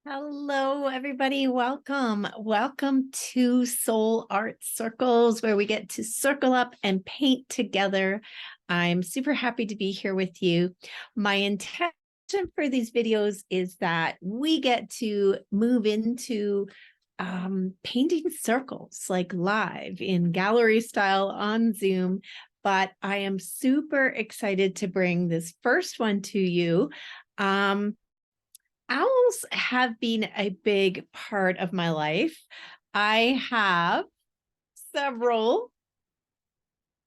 Hello, everybody. Welcome. Welcome to Soul Art Circles, where we get to circle up and paint together. I'm super happy to be here with you. My intention for these videos is that we get to move into painting circles, like live in gallery style on Zoom. But I am super excited to bring this first one to you. Owls have been a big part of my life. I have several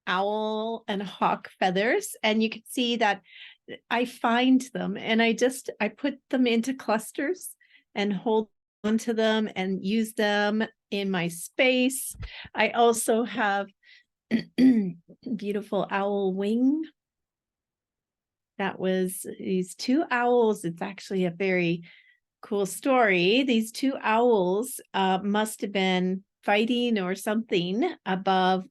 owl and hawk feathers, and you can see that I find them and I put them into clusters and hold onto them and use them in my space. I also have beautiful owl wing. That was these two owls. It's actually a very cool story. These two owls must have been fighting or something above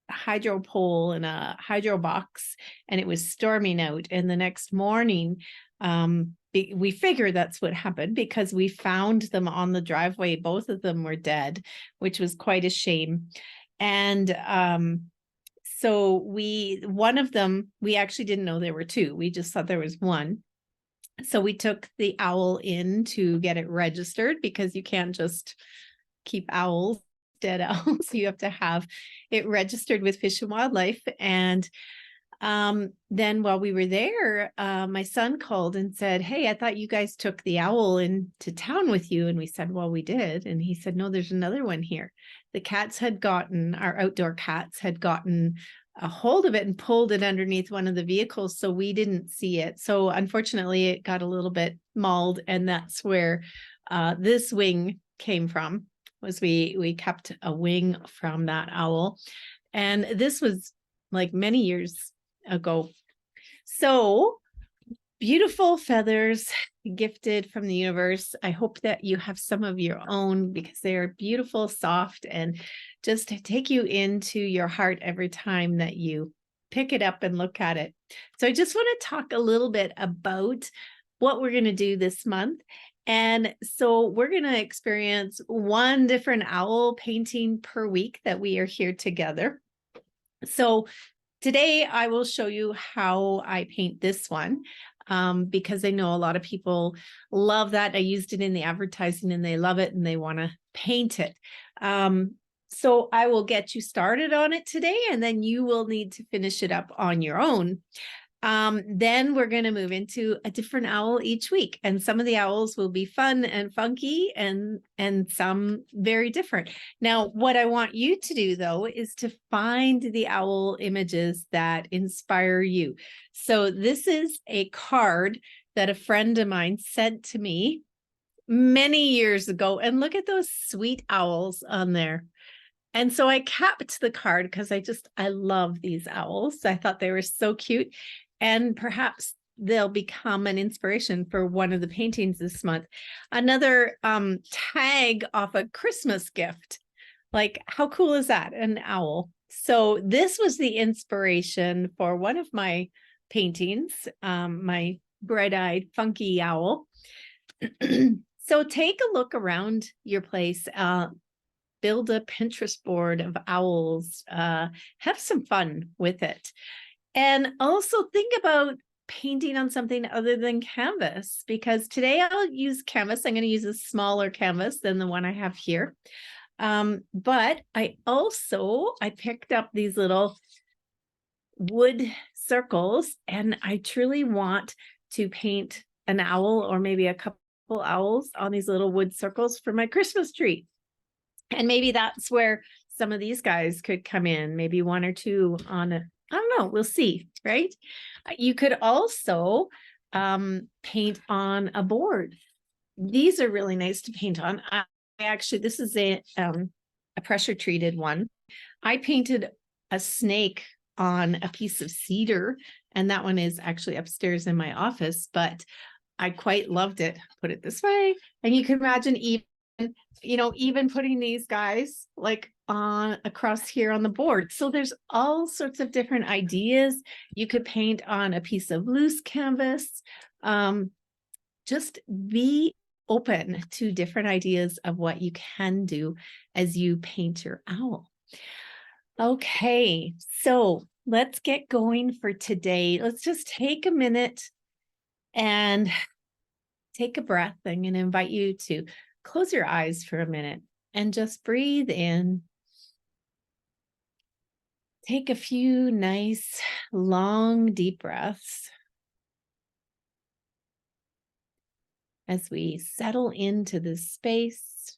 a hydro pole in a hydro box, and it was storming out. And the next morning, we figured that's what happened because we found them on the driveway. Both of them were dead, which was quite a shame. And so one of them, we actually didn't know there were two. We just thought there was one. So we took the owl in to get it registered because you can't just keep owls, dead owls. You have to have it registered with Fish and Wildlife. And then while we were there, my son called and said, "Hey, I thought you guys took the owl into town with you." And we said, "Well, we did." And he said, "No, there's another one here." Our outdoor cats had gotten a hold of it and pulled it underneath one of the vehicles, so we didn't see it. So unfortunately, it got a little bit mauled, and that's where this wing came from. Was we kept a wing from that owl, and this was like many years ago. So beautiful feathers gifted from the universe. I hope that you have some of your own because they are beautiful, soft, and just take you into your heart every time that you pick it up and look at it. So I just want to talk a little bit about what we're going to do this month. And so we're going to experience one different owl painting per week that we are here together. So today I will show you how I paint this one. Because I know a lot of people love that. I used it in the advertising and they love it and they want to paint it. So I will get you started on it today, and then you will need to finish it up on your own. Then we're going to move into a different owl each week, and some of the owls will be fun and funky and some very different. Now, what I want you to do though is to find the owl images that inspire you. So this is a card that a friend of mine sent to me many years ago, and look at those sweet owls on there. And so I kept the card because I love these owls. I thought they were so cute. And perhaps they'll become an inspiration for one of the paintings this month. Another tag off a Christmas gift. Like, how cool is that? An owl. So this was the inspiration for one of my paintings, my bright-eyed funky owl. So take a look around your place. Build a Pinterest board of owls. Have some fun with it. And also think about painting on something other than canvas, because today I'll use canvas. I'm going to use a smaller canvas than the one I have here. But I picked up these little wood circles, and I truly want to paint an owl or maybe a couple owls on these little wood circles for my Christmas tree. And maybe that's where some of these guys could come in, maybe one or two on a, I don't know, we'll see, right? You could also paint on a board. These are really nice to paint on. This is a pressure treated one. I painted a snake on a piece of cedar, and that one is actually upstairs in my office, but I quite loved it. Put it this way. And you can imagine even putting these guys like on across here on the board. So there's all sorts of different ideas. You could paint on a piece of loose canvas. Just be open to different ideas of what you can do as you paint your owl. Okay, so let's get going for today. Let's just take a minute and take a breath. I'm going to invite you to close your eyes for a minute and just breathe in. Take a few nice, long, deep breaths as we settle into this space.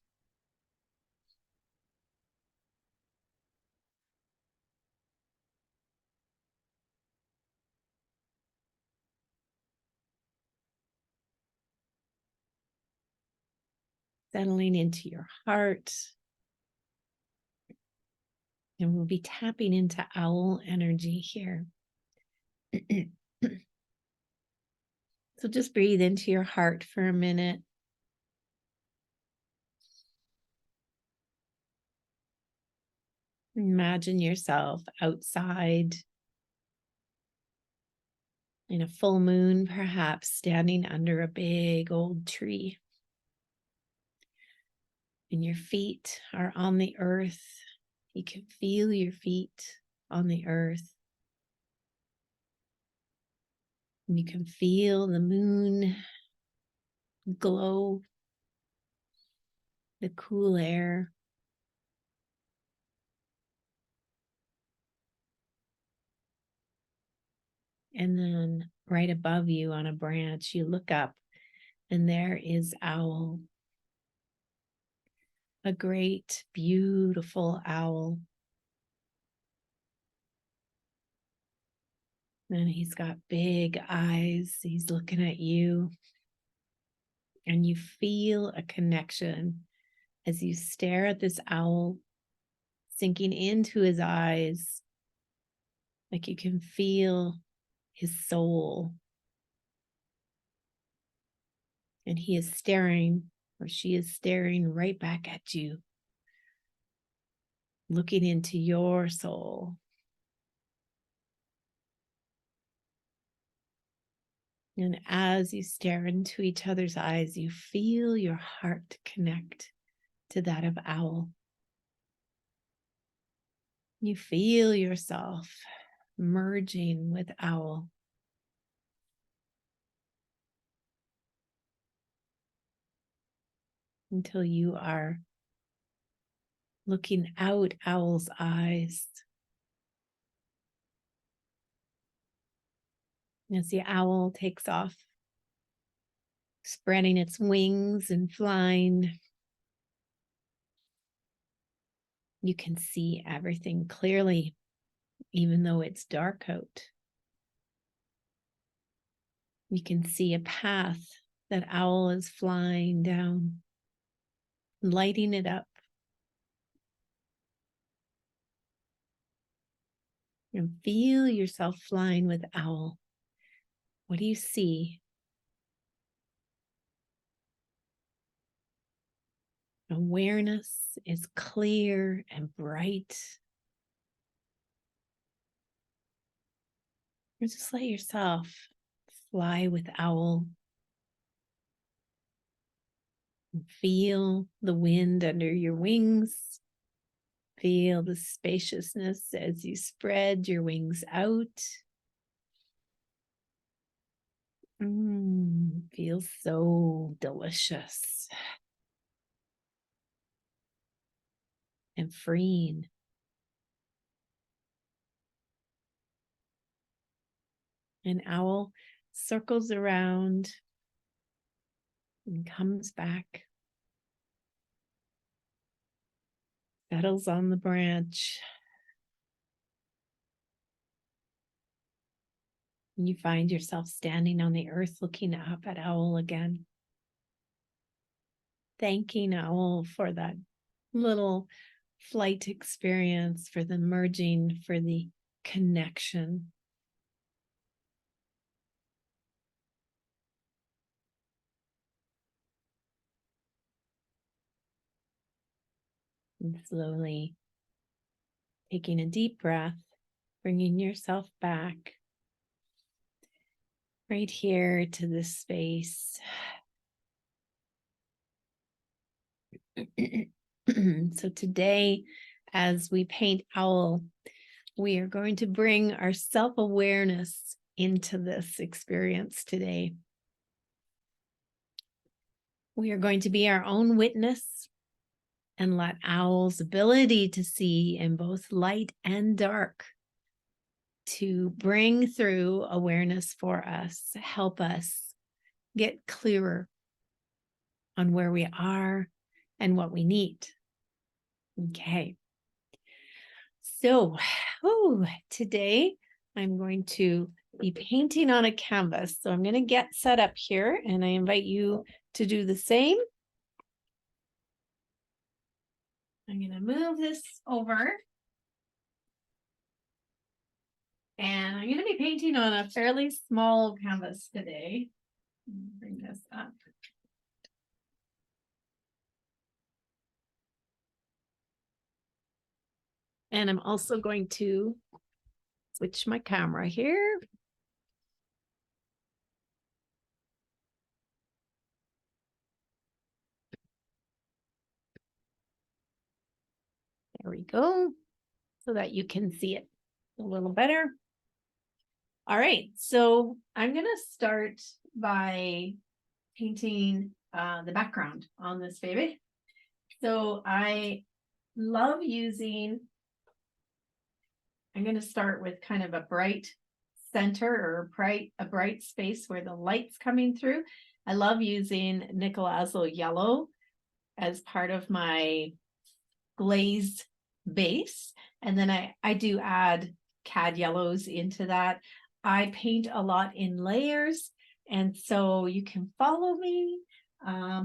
Settling into your heart. And we'll be tapping into owl energy here. So just breathe into your heart for a minute. Imagine yourself outside in a full moon, perhaps standing under a big old tree. And your feet are on the earth. You can feel your feet on the earth. And you can feel the moon glow, the cool air. And then right above you on a branch, you look up and there is Owl. A great, beautiful owl. And he's got big eyes. He's looking at you. And you feel a connection as you stare at this owl, sinking into his eyes. Like you can feel his soul. And he is staring, or she is staring right back at you, looking into your soul. And as you stare into each other's eyes, you feel your heart connect to that of Owl. You feel yourself merging with Owl. Until you are looking out Owl's eyes. As the owl takes off, spreading its wings and flying, you can see everything clearly, even though it's dark out. You can see a path that Owl is flying down, lighting it up. And feel yourself flying with Owl. What do you see? Awareness is clear and bright. Or just let yourself fly with Owl. And feel the wind under your wings. Feel the spaciousness as you spread your wings out. Feels so delicious and freeing. An owl circles around and comes back, settles on the branch. And you find yourself standing on the earth looking up at Owl again. Thanking Owl for that little flight experience, for the merging, for the connection. And slowly taking a deep breath, bringing yourself back right here to this space. So today, as we paint owl, we are going to bring our self-awareness into this experience today. We are going to be our own witness and let owl's ability to see in both light and dark to bring through awareness for us, help us get clearer on where we are and what we need. Okay. So, today I'm going to be painting on a canvas. So I'm going to get set up here and I invite you to do the same. I'm going to move this over. And I'm going to be painting on a fairly small canvas today. Bring this up. And I'm also going to switch my camera here. There we go, so that you can see it a little better. All right, so I'm going to start by painting the background on this baby. So I love using, I'm going to start with kind of a bright center or a bright space where the light's coming through. I love using Nickel Azo yellow as part of my glazed base. And then I do add cad yellows into that. I paint a lot in layers, and so you can follow me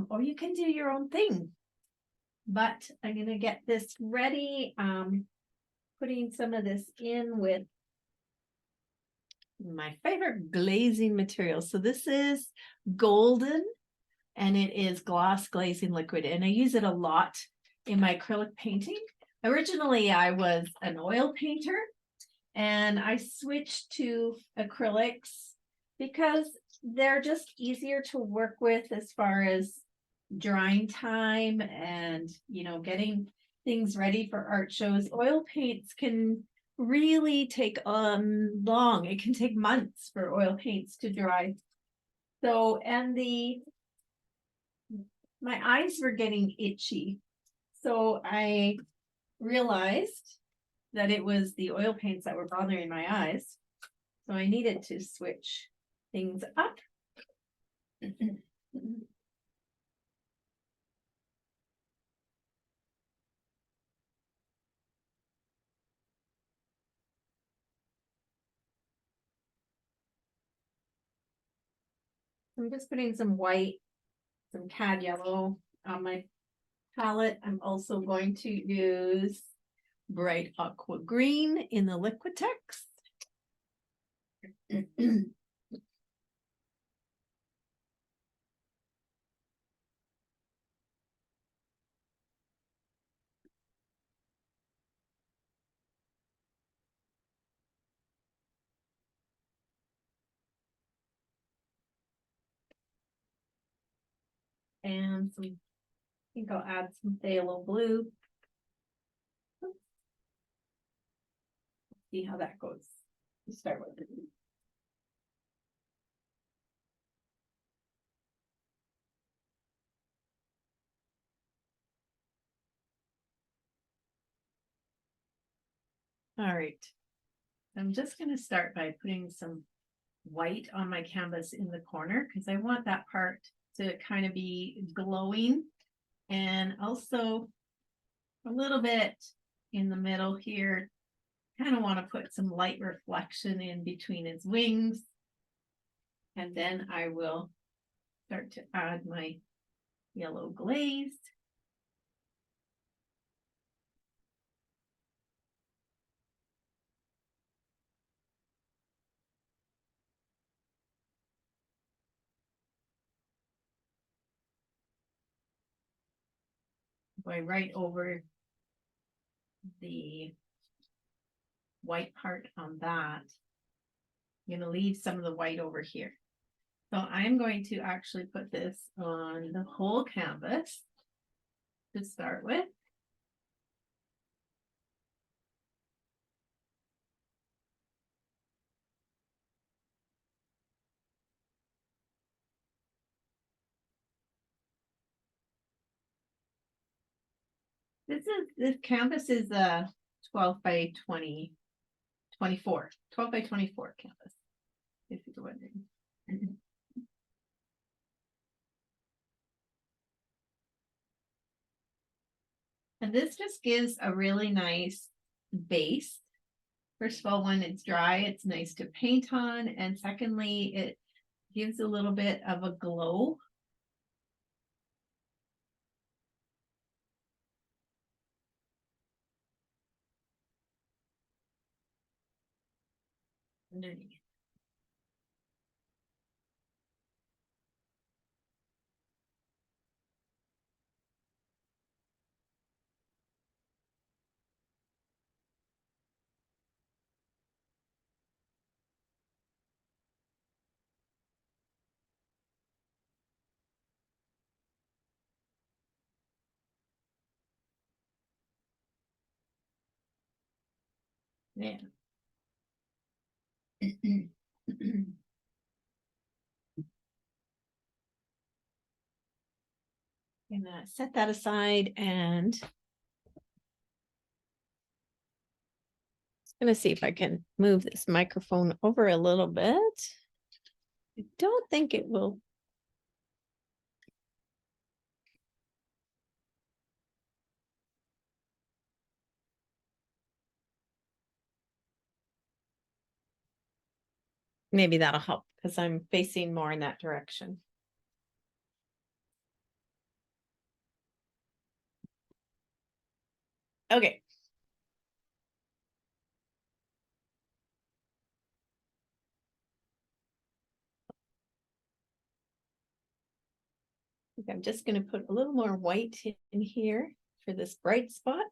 or you can do your own thing. But I'm going to get this ready, putting some of this in with my favorite glazing material. So this is golden and it is gloss glazing liquid, and I use it a lot in my acrylic painting. Originally, I was an oil painter and I switched to acrylics because they're just easier to work with as far as drying time and, you know, getting things ready for art shows. Oil paints can really take long. It can take months for oil paints to dry. So, and my eyes were getting itchy. So I realized that it was the oil paints that were bothering my eyes. So I needed to switch things up. I'm just putting some white, some cad yellow on my palette. I'm also going to use bright aqua green in the Liquitex. And some, I think I'll add some phthalo blue. See how that goes. Let's start with it. All right. I'm just going to start by putting some white on my canvas in the corner because I want that part to kind of be glowing, and also a little bit in the middle here. Kind of want to put some light reflection in between its wings, and then I will start to add my yellow glaze. Going right over the white part on that. I'm going to leave some of the white over here. So I'm going to actually put this on the whole canvas. to start with. This canvas is a 12 by 20, 24, 12 by 24 canvas, if you're wondering. And this just gives a really nice base. First of all, when it's dry, it's nice to paint on. And secondly, it gives a little bit of a glow. Underneath. Yeah. Gonna set that aside and gonna see if I can move this microphone over a little bit. I don't think it will. Maybe that'll help because I'm facing more in that direction. Okay. I'm just going to put a little more white in here for this bright spot.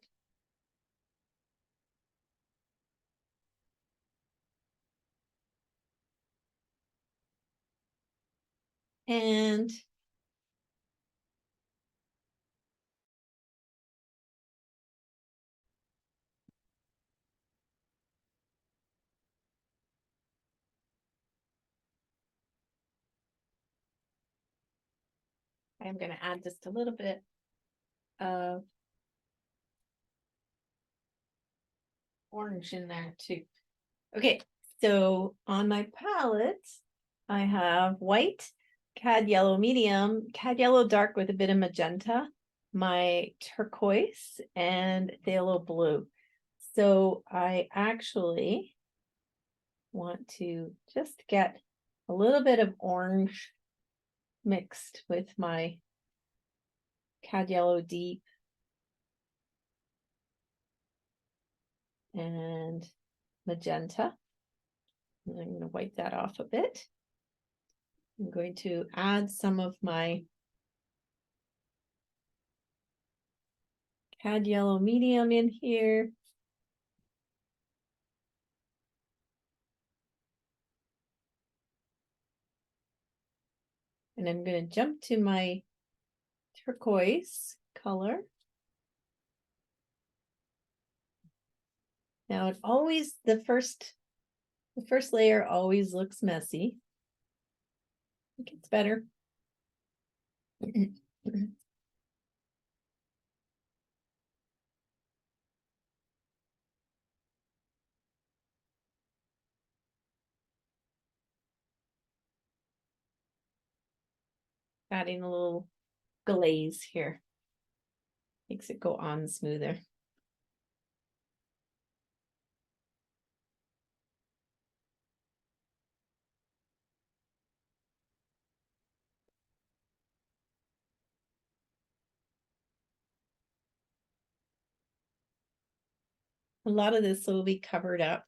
And I'm going to add just a little bit of orange in there too. Okay, so on my palette, I have white, cad yellow medium, cad yellow dark with a bit of magenta, my turquoise, and phthalo blue. So I actually want to just get a little bit of orange mixed with my cad yellow deep and magenta. And I'm going to wipe that off a bit. I'm going to add some of my cad yellow medium in here. And I'm going to jump to my turquoise color. Now it always, the first layer always looks messy. It gets better. Adding a little glaze here. Makes it go on smoother. A lot of this will be covered up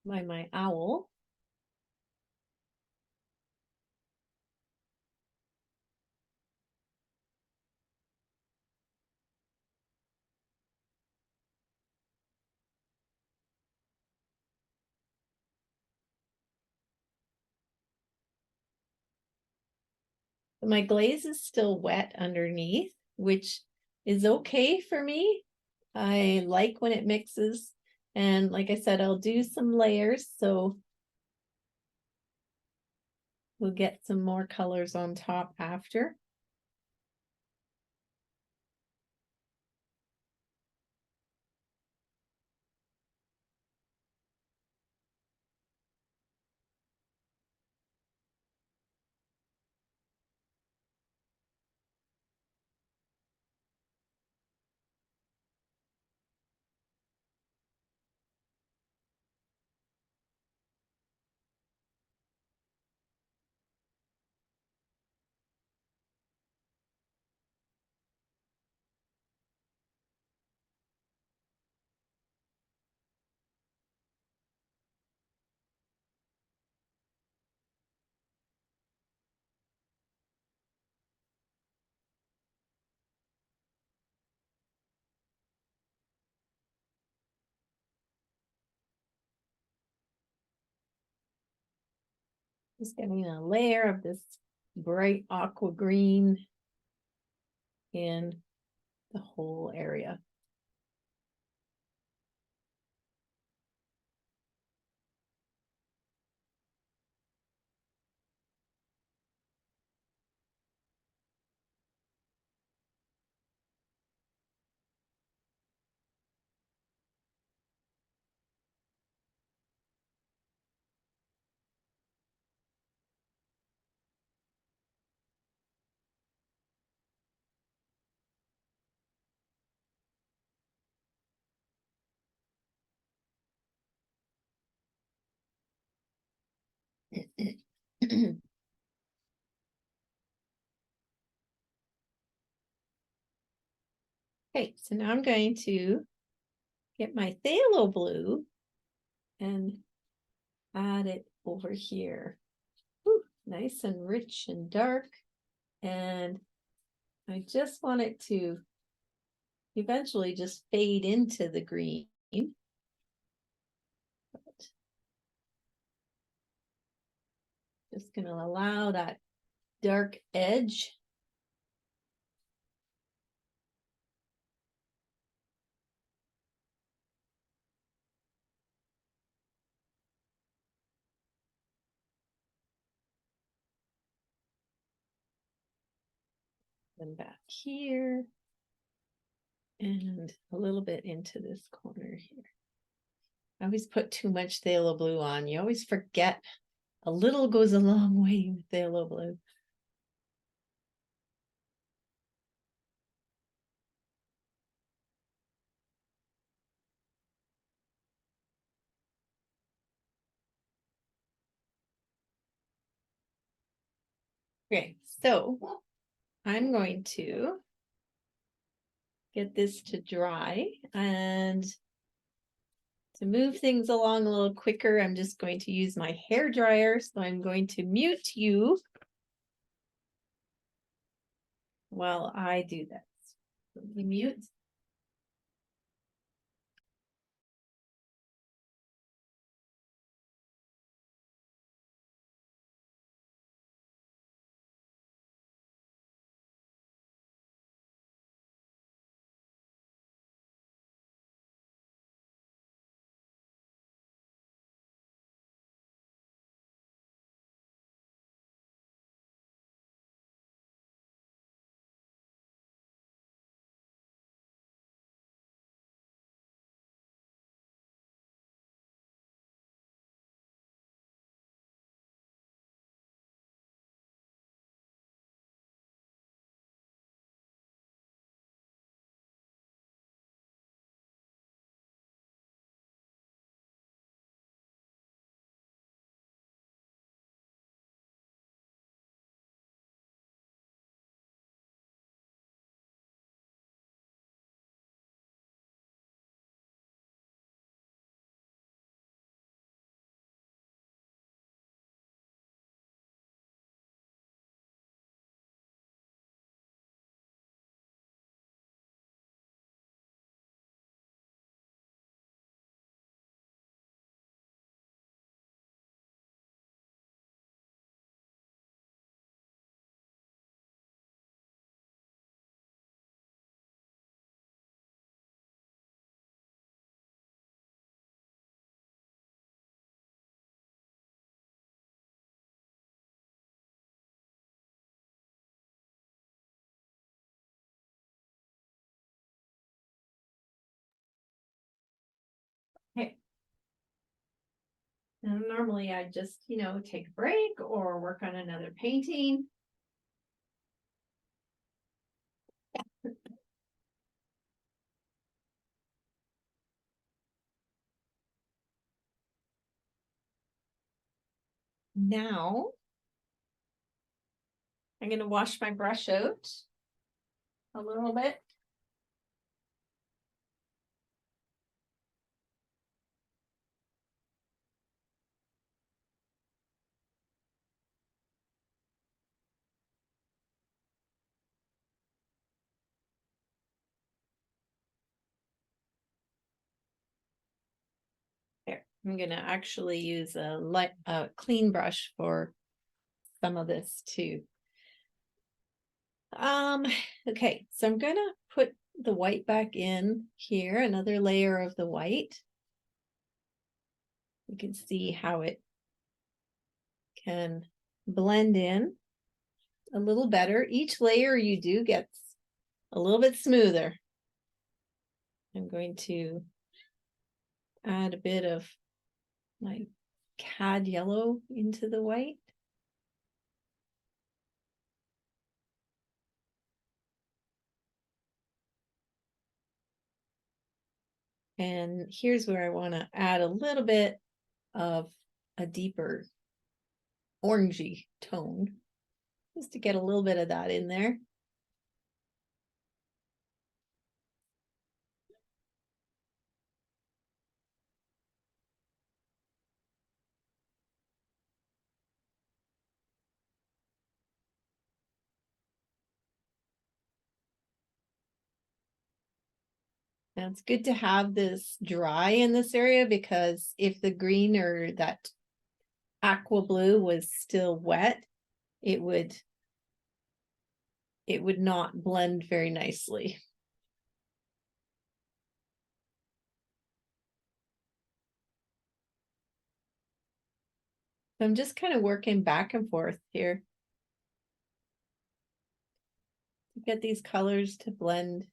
by my owl. My glaze is still wet underneath, which is okay for me. I like when it mixes. And like I said, I'll do some layers, so we'll get some more colors on top after. Just getting a layer of this bright aqua green in the whole area. Okay, so now I'm going to get my phthalo blue and add it over here. Ooh, nice and rich and dark. And I just want it to eventually just fade into the green. Just going to allow that dark edge. And back here. And a little bit into this corner here. I always put too much phthalo blue on. You always forget a little goes a long way with phthalo blue. Okay, so I'm going to get this to dry, and to move things along a little quicker, I'm just going to use my hair dryer. So I'm going to mute you while I do this. So let me mute. And normally I just, take a break or work on another painting. Now I'm going to wash my brush out a little bit. There, I'm going to actually use a clean brush for some of this too. Okay, so I'm gonna put the white back in here, another layer of the white. You can see how it can blend in a little better. Each layer you do gets a little bit smoother. I'm going to add a bit of my cad yellow into the white. And here's where I want to add a little bit of a deeper orangey tone, just to get a little bit of that in there. Now it's good to have this dry in this area, because if the green or that aqua blue was still wet, it would not blend very nicely. So I'm just kind of working back and forth here to get these colors to blend.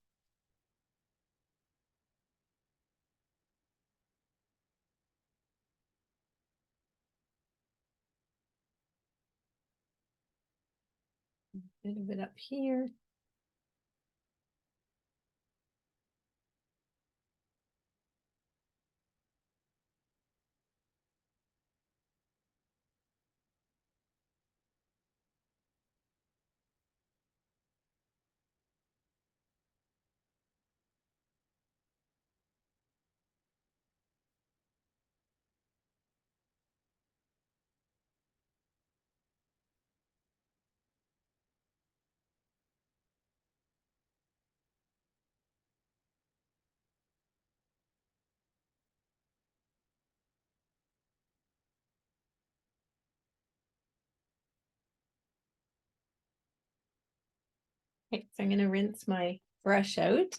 A bit of it up here. Okay, so I'm going to rinse my brush out.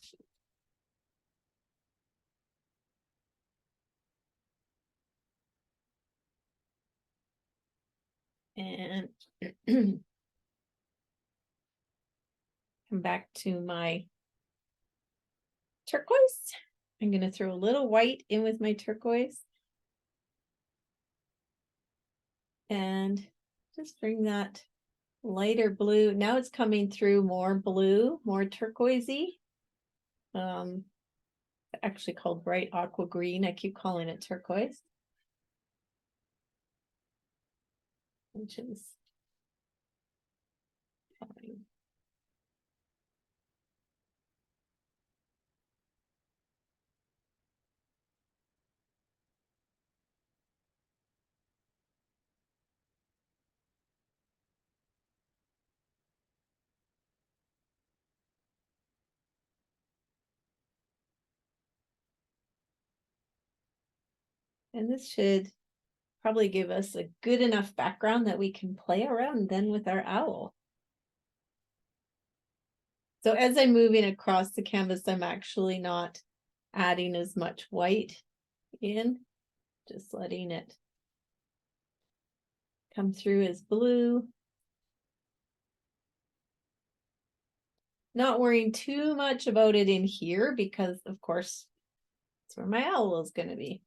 And come back to my turquoise. I'm going to throw a little white in with my turquoise. And just bring that lighter blue. Now it's coming through more blue, more turquoisey. Actually called bright aqua green. I keep calling it turquoise, which is fine. And this should probably give us a good enough background that we can play around then with our owl. So as I'm moving across the canvas, I'm actually not adding as much white in, just letting it come through as blue. Not worrying too much about it in here, because of course, that's where my owl is going to be.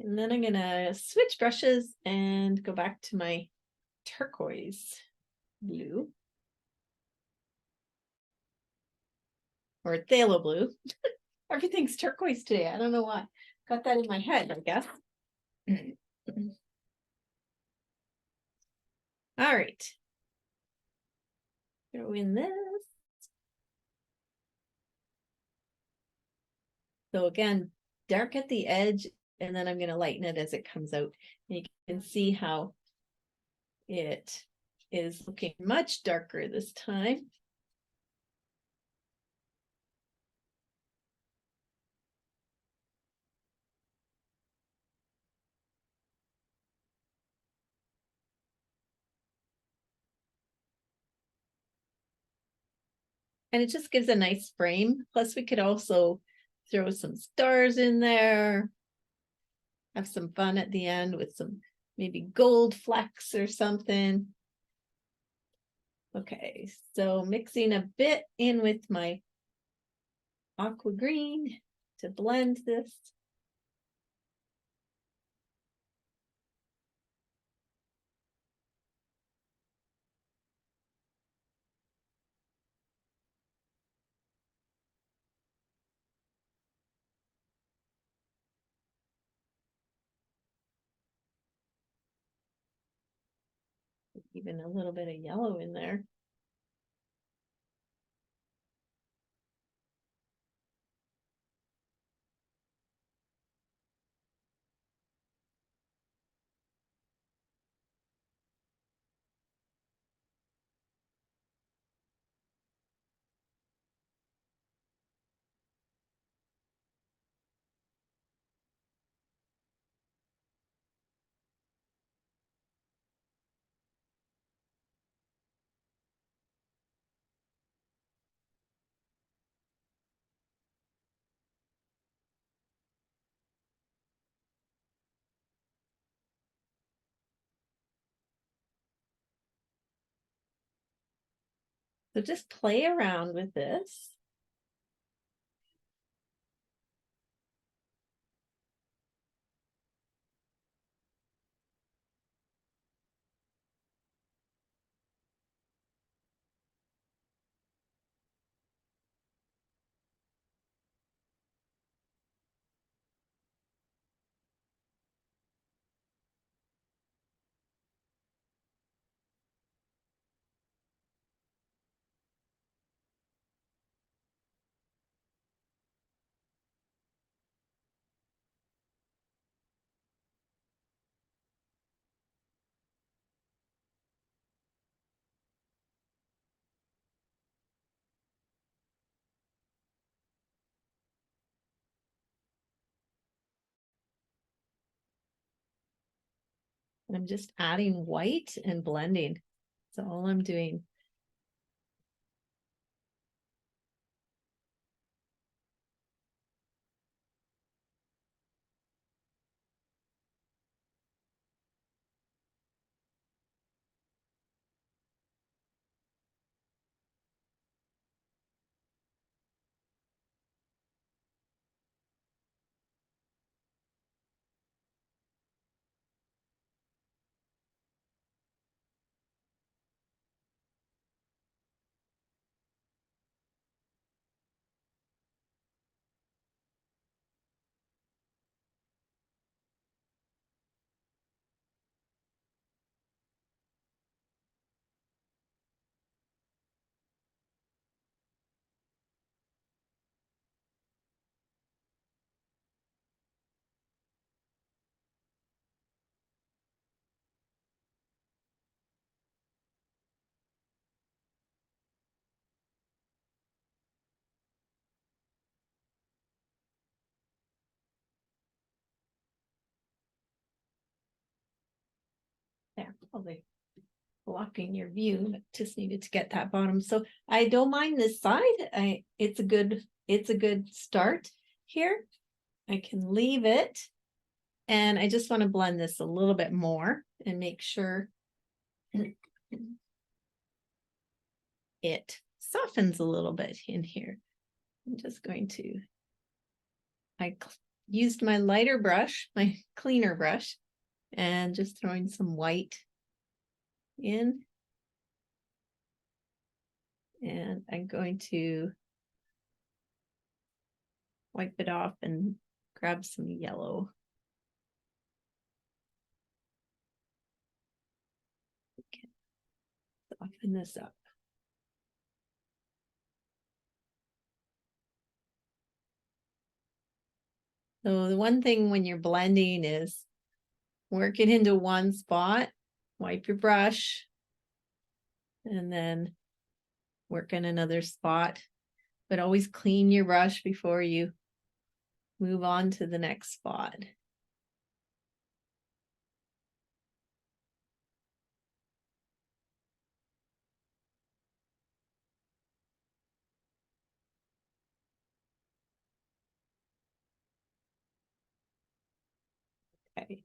And then I'm gonna switch brushes and go back to my turquoise blue. Or phthalo blue. Everything's turquoise today. I don't know why. Got that in my head, I guess. All right. Throw in this. So again, dark at the edge, and then I'm going to lighten it as it comes out. And you can see how it is looking much darker this time. And it just gives a nice frame. Plus we could also throw some stars in there. Have some fun at the end with some maybe gold flecks or something. Okay, so mixing a bit in with my aqua green to blend this. Even a little bit of yellow in there. So just play around with this. I'm just adding white and blending. That's all I'm doing. There, probably blocking your view. Just needed to get that bottom. So I don't mind this side. It's a good start here. I can leave it. And I just want to blend this a little bit more and make sure it softens a little bit in here. I'm just going to, I used my lighter brush, my cleaner brush, and just throwing some white in. And I'm going to wipe it off and grab some yellow. Okay. Soften this up. So the one thing when you're blending is work it into one spot, wipe your brush, and then work in another spot. But always clean your brush before you move on to the next spot. Okay.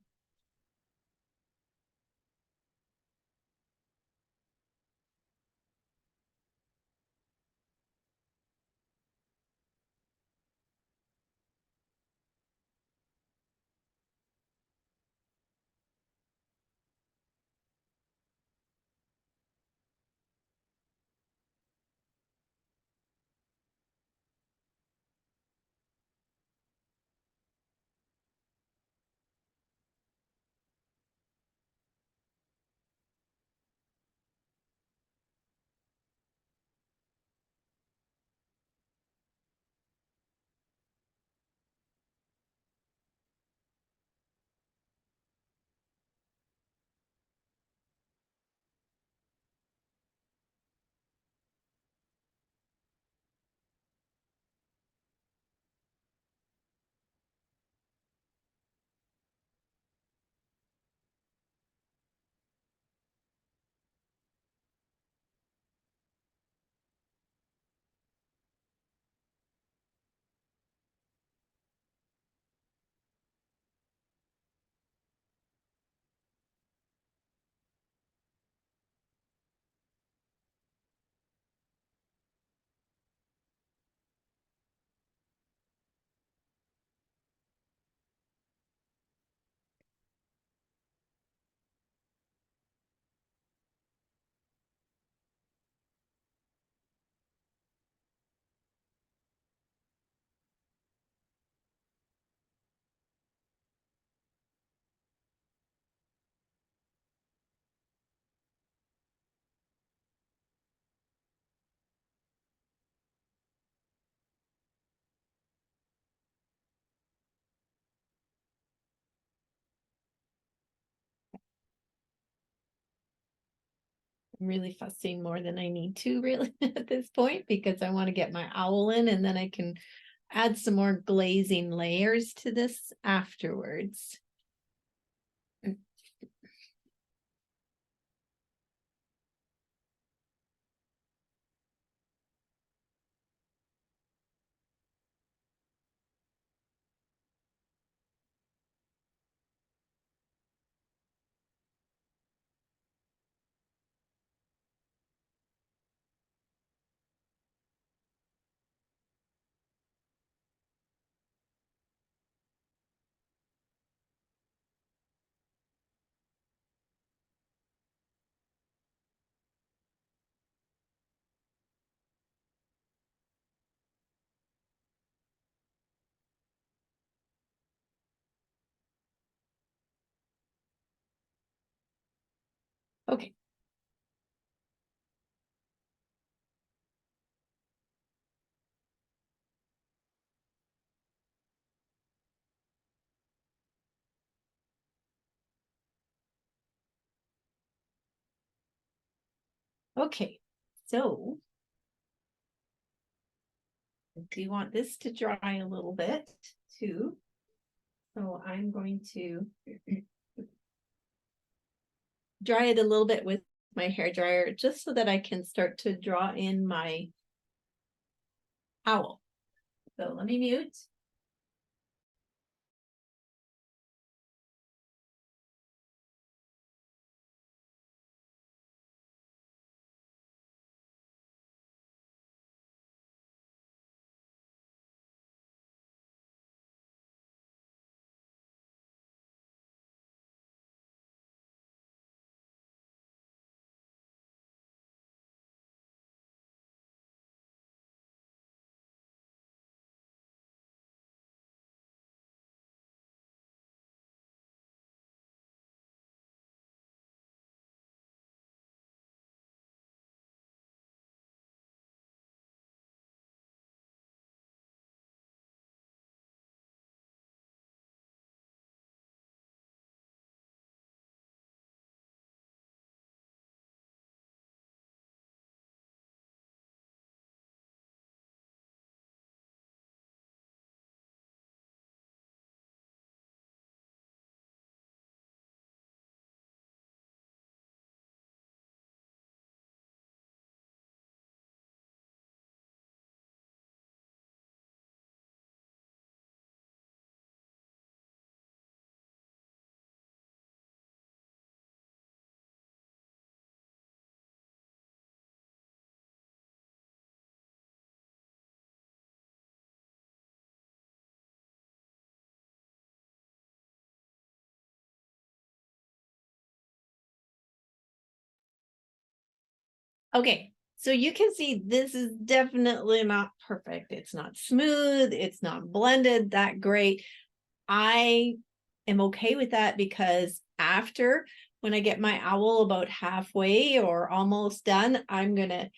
I'm really fussing more than I need to really at this point because I want to get my owl in and then I can add some more glazing layers to this afterwards. Okay. Okay, so do you want this to dry a little bit too? So I'm going to dry it a little bit with my hair dryer just so that I can start to draw in my owl. So let me mute. Okay, so you can see this is definitely not perfect. It's not smooth, it's not blended that great. I am okay with that because after, when I get my owl about halfway or almost done, I'm gonna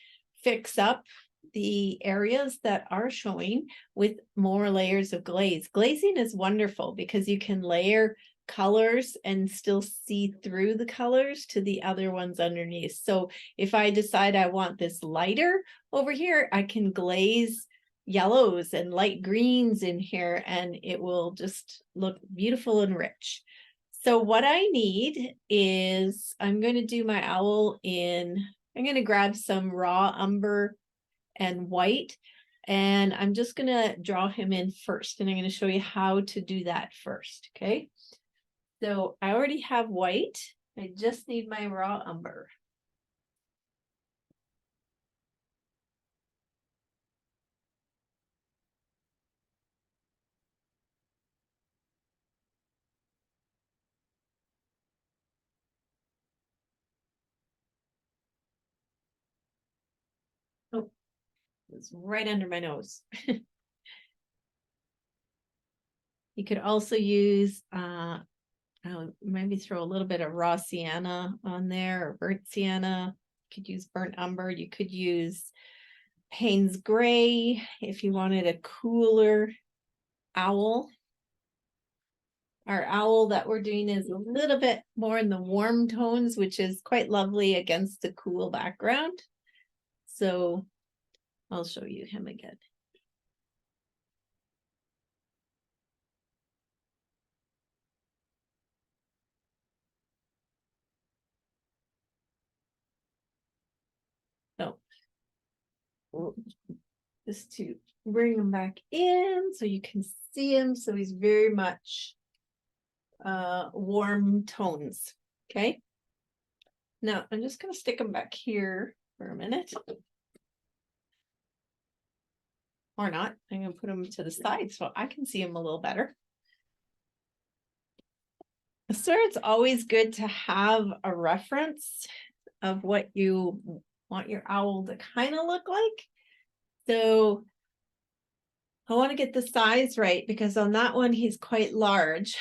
fix up the areas that are showing with more layers of glaze. Glazing is wonderful because you can layer colors and still see through the colors to the other ones underneath. So if I decide I want this lighter over here, I can glaze yellows and light greens in here and it will just look beautiful and rich. So what I need is I'm going to do my owl in, I'm going to grab some raw umber and white, and I'm just going to draw him in first, and I'm going to show you how to do that first. Okay, so I already have white. I just need my raw umber. Oh, it's right under my nose. You could also use maybe throw a little bit of raw sienna on there or burnt sienna. You could use burnt umber. You could use Payne's Gray if you wanted a cooler owl. Our owl that we're doing is a little bit more in the warm tones, which is quite lovely against the cool background. So I'll show you him again. So just to bring him back in so you can see him. So he's very much warm tones. Okay. Now I'm just going to stick them back here for a minute. Or not. I'm going to put them to the side so I can see them a little better. So it's always good to have a reference of what you want your owl to kind of look like. So I want to get the size right because on that one he's quite large.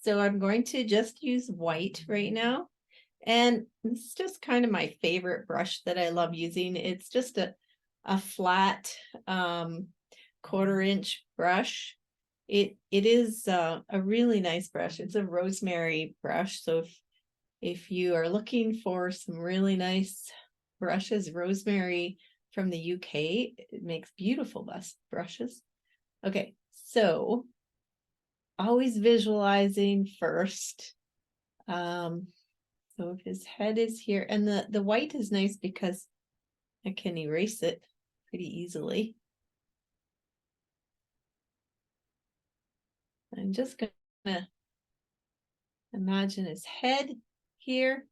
So I'm going to just use white right now. And this is just kind of my favorite brush that I love using. It's just a flat 1/4-inch brush. It is a really nice brush. It's a rosemary brush. So if you are looking for some really nice brushes, rosemary from the UK, it makes beautiful brushes. Okay, so always visualizing first. So if his head is here, and the white is nice because I can erase it pretty easily. I'm just gonna imagine his head here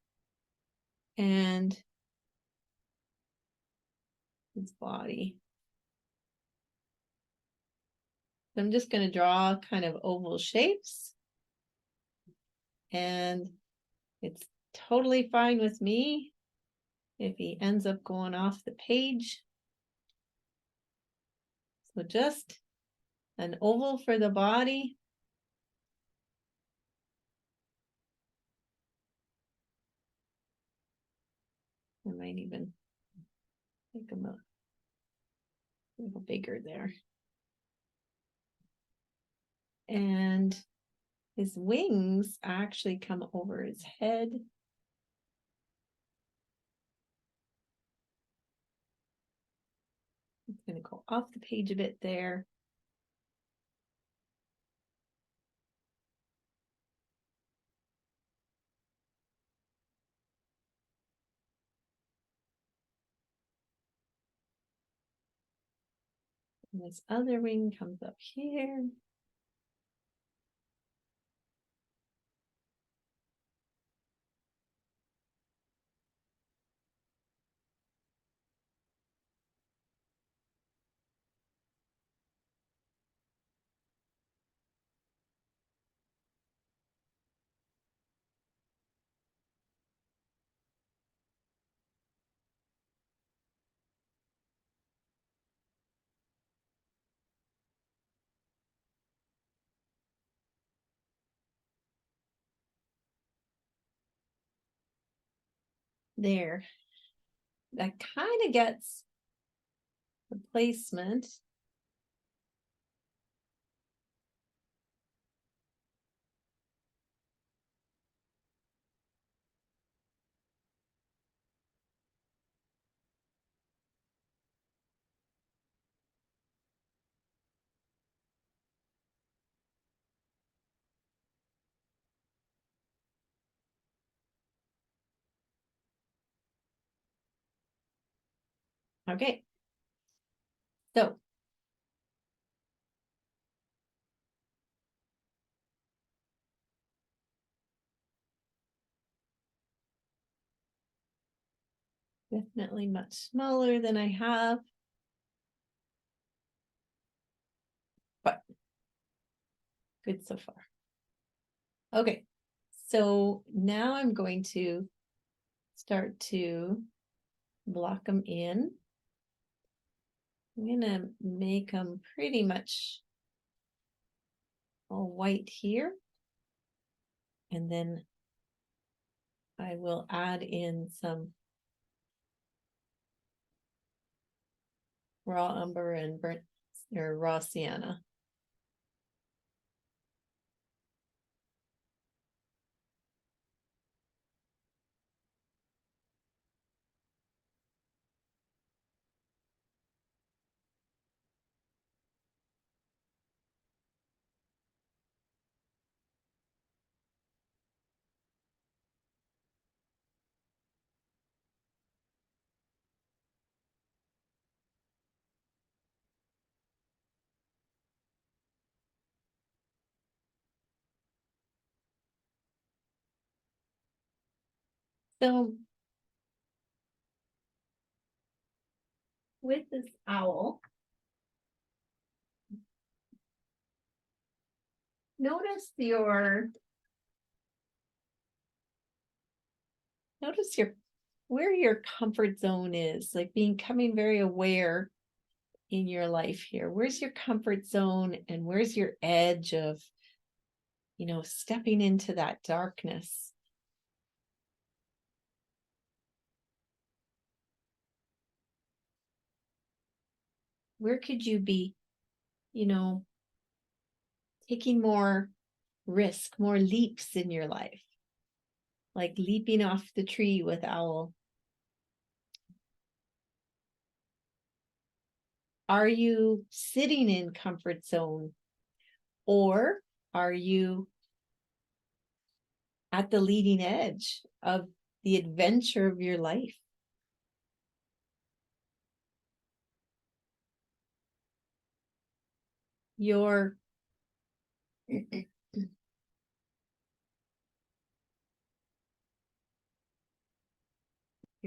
and his body. So I'm just gonna draw kind of oval shapes, and it's totally fine with me if he ends up going off the page. So just an oval for the body. I might even make him a little bigger there. And his wings actually come over his head. It's going to go off the page a bit there. And this other wing comes up here. There. That kind of gets the placement. Okay. So definitely much smaller than I have, but good so far. Okay, so now I'm going to start to block them in. I'm gonna make them pretty much all white here. And then I will add in some raw umber and burnt or raw sienna. So with this owl, notice your where your comfort zone is, like becoming very aware in your life here. Where's your comfort zone and where's your edge of, stepping into that darkness? Where could you be, taking more risk, more leaps in your life? Like leaping off the tree with owl. Are you sitting in comfort zone, or are you at the leading edge of the adventure of your life? Your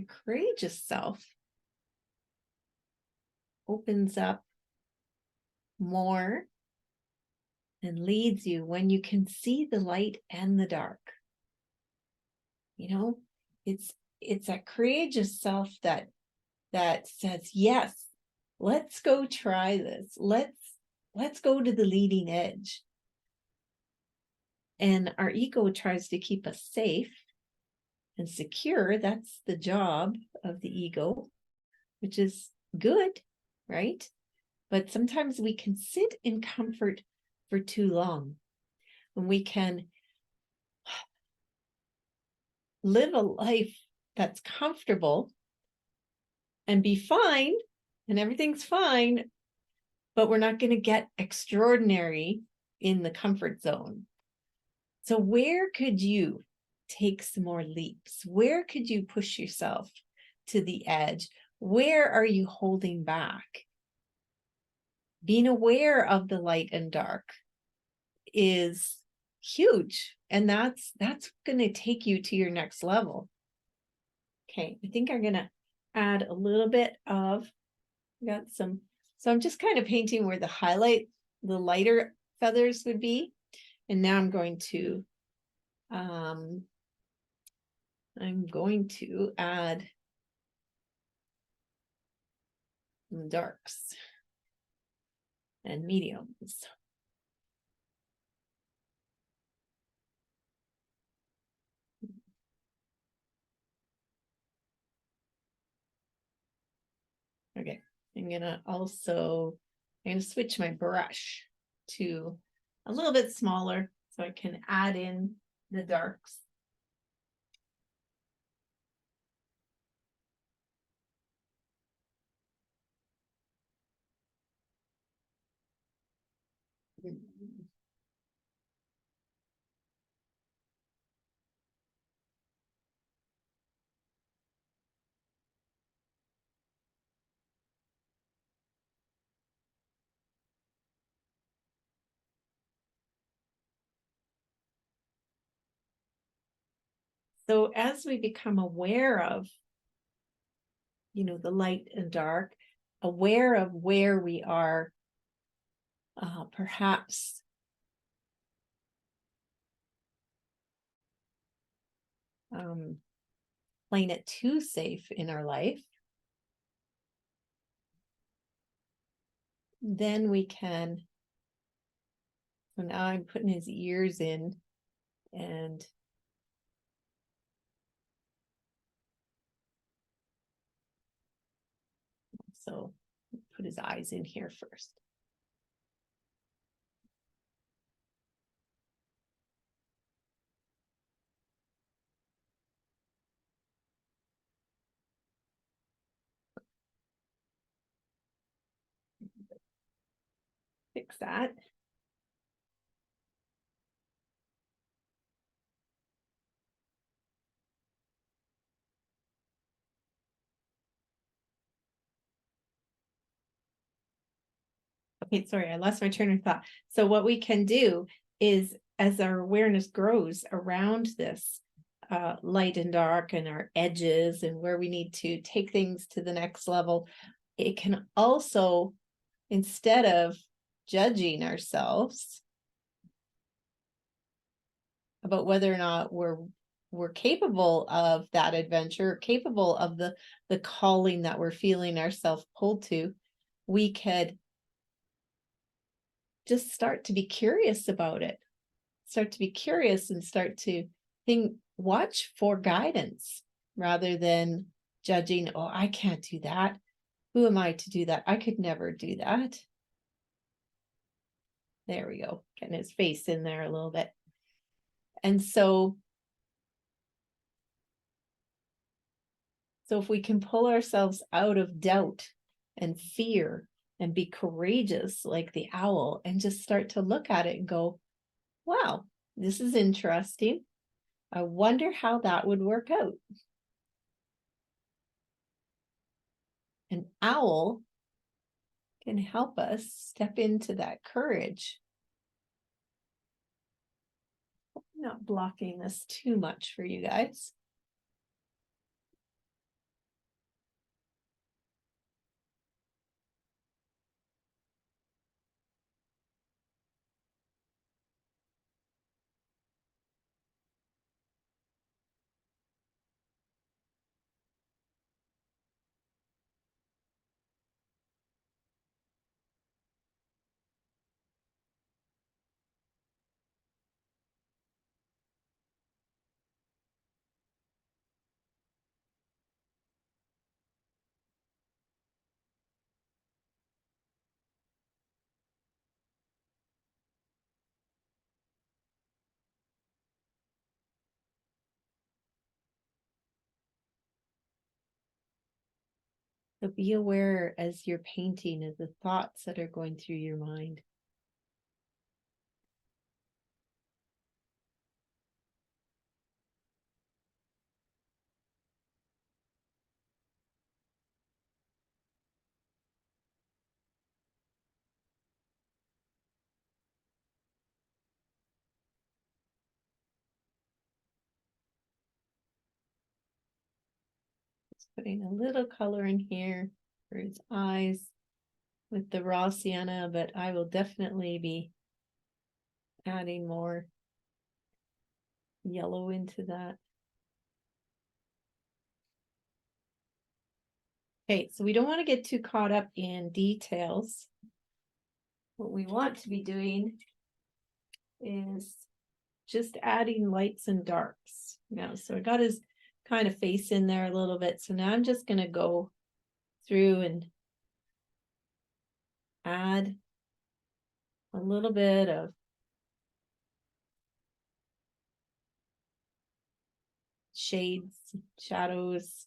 courageous self opens up more and leads you when you can see the light and the dark. It's a courageous self that says, yes, let's go try this. Let's go to the leading edge. And our ego tries to keep us safe and secure. That's the job of the ego, which is good, right? But sometimes we can sit in comfort for too long, and we can live a life that's comfortable and be fine, and everything's fine, but we're not going to get extraordinary in the comfort zone. So where could you take some more leaps? Where could you push yourself to the edge? Where are you holding back? Being aware of the light and dark is huge, and that's going to take you to your next level. Okay, I think I'm going to add a little bit of, so I'm just kind of painting where the lighter feathers would be. And now I'm going to add darks and mediums. I'm gonna switch my brush to a little bit smaller so I can add in the darks. So as we become aware of, the light and dark, aware of where we are, perhaps playing it too safe in our life, then we can, so now I'm putting his ears in, and so put his eyes in here first. Fix that. Okay, sorry, I lost my train of thought. So what we can do is, as our awareness grows around this light and dark and our edges and where we need to take things to the next level, it can also, instead of judging ourselves about whether or not we're capable of that adventure, capable of the calling that we're feeling ourselves pulled to, we could just start to be curious about it. Start to be curious and start to watch for guidance rather than judging, oh, I can't do that. Who am I to do that? I could never do that. There we go. Getting his face in there a little bit. And so if we can pull ourselves out of doubt and fear and be courageous like the owl and just start to look at it and go, wow, this is interesting. I wonder how that would work out. An owl can help us step into that courage. I'm not blocking this too much for you guys. So be aware as you're painting of the thoughts that are going through your mind. Just putting a little color in here for his eyes with the raw sienna, but I will definitely be adding more yellow into that. Okay, so we don't want to get too caught up in details. What we want to be doing is just adding lights and darks. Now, so I got his kind of face in there a little bit. So now I'm just going to go through and add a little bit of shades, shadows.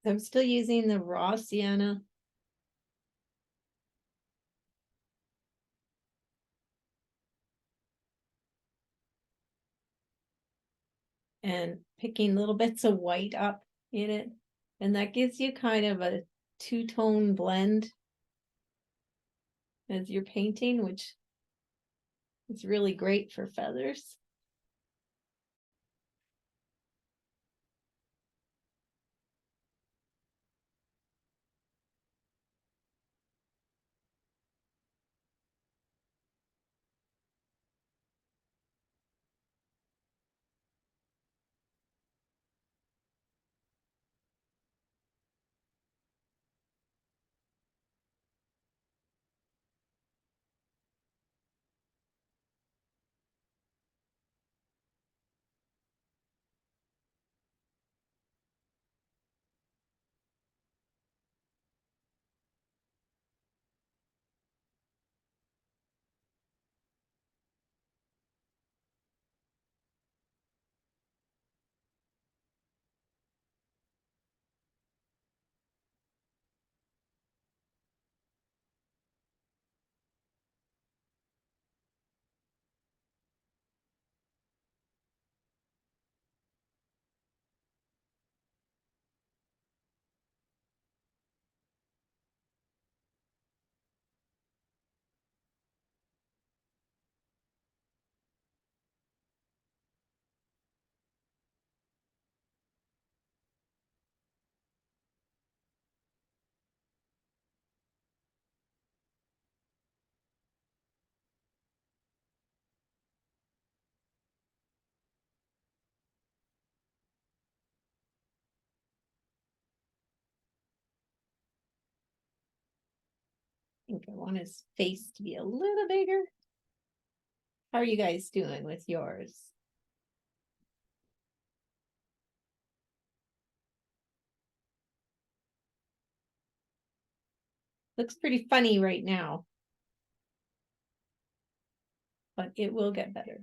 I'm still using the raw sienna. And picking little bits of white up in it. And that gives you kind of a two-tone blend as you're painting, which is really great for feathers. I think I want his face to be a little bigger. How are you guys doing with yours? Looks pretty funny right now, but it will get better.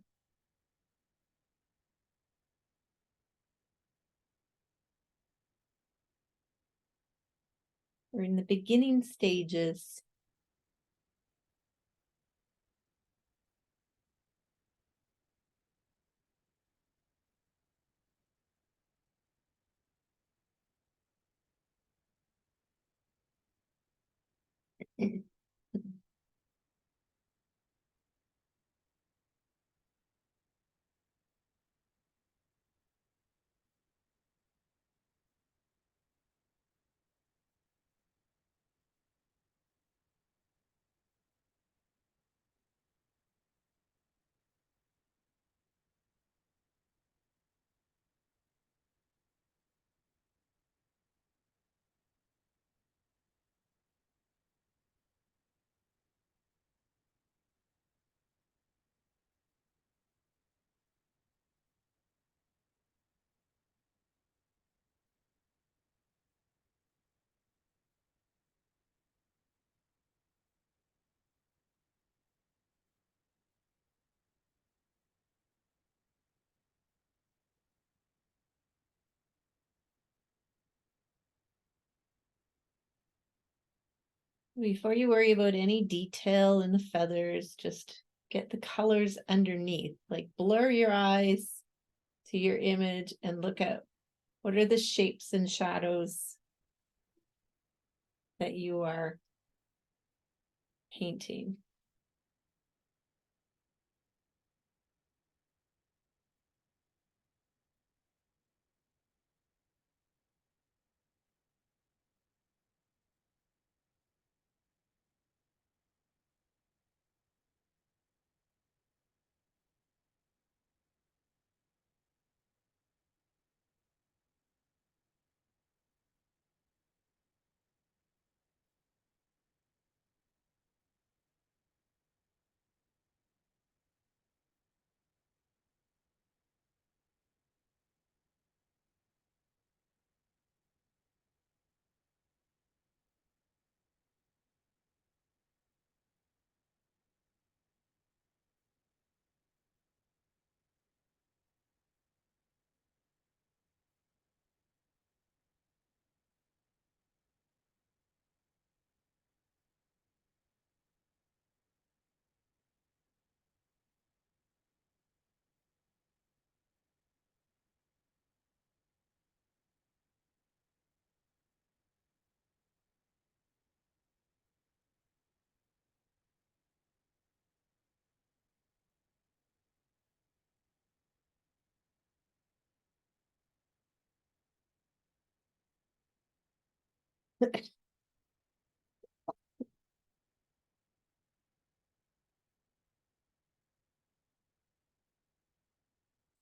We're in the beginning stages. Before you worry about any detail in the feathers, just get the colors underneath, like blur your eyes to your image and look at what are the shapes and shadows that you are painting.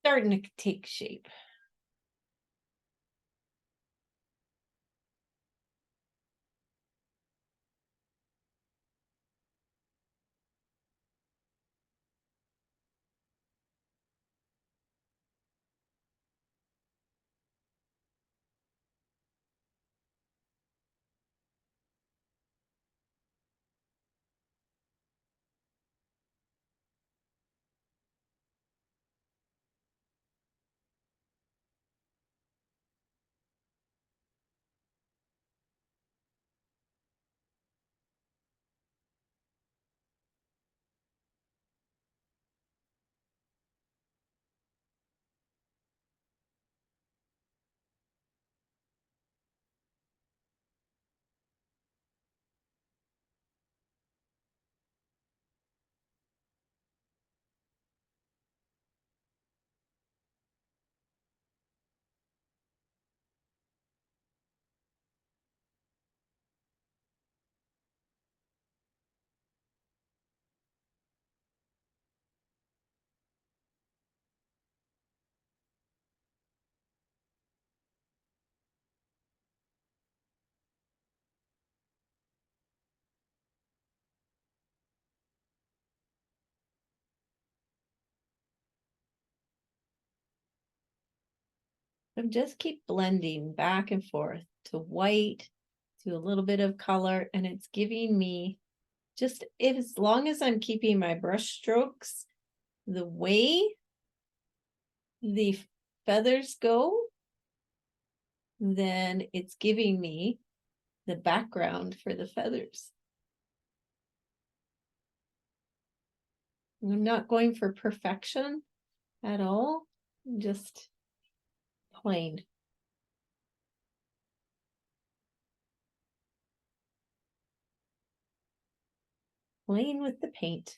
Starting to take shape. And just keep blending back and forth to white, to a little bit of color, and it's giving me just if as long as I'm keeping my brush strokes the way the feathers go, then it's giving me the background for the feathers. I'm not going for perfection at all, just plain. Playing with the paint.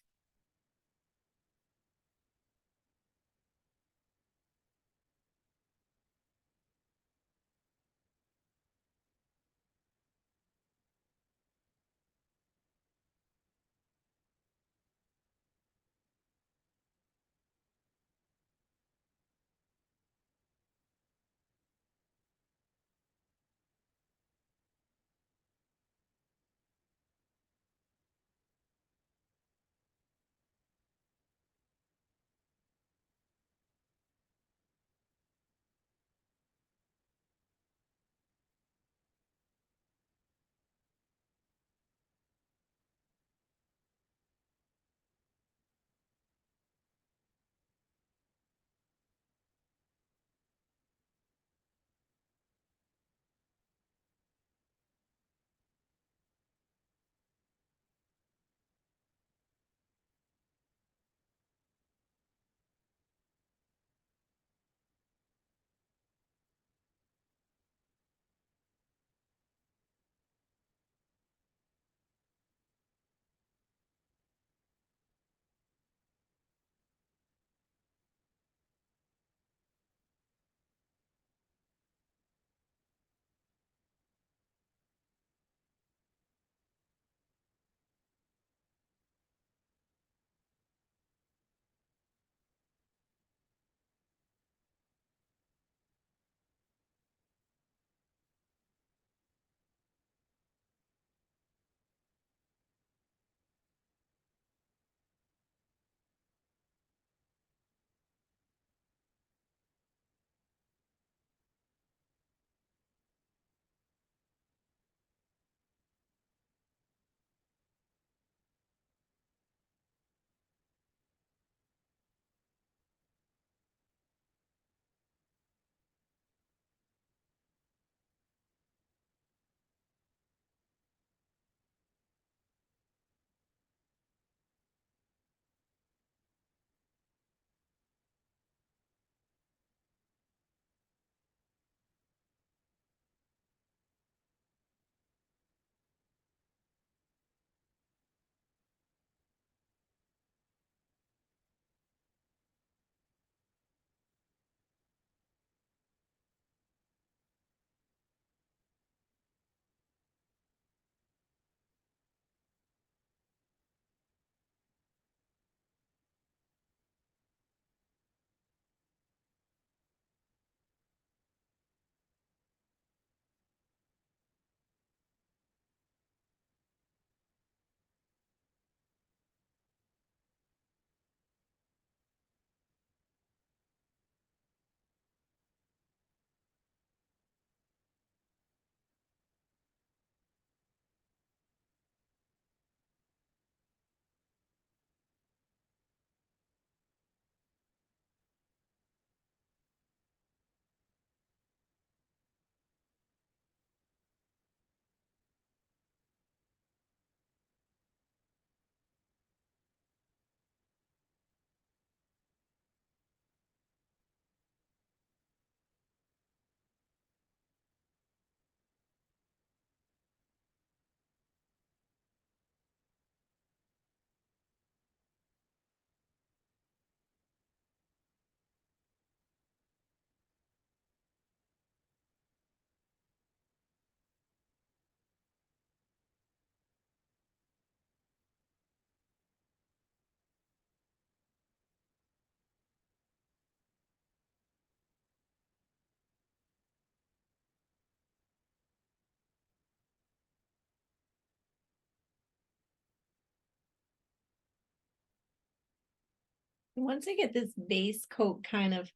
Once I get this base coat kind of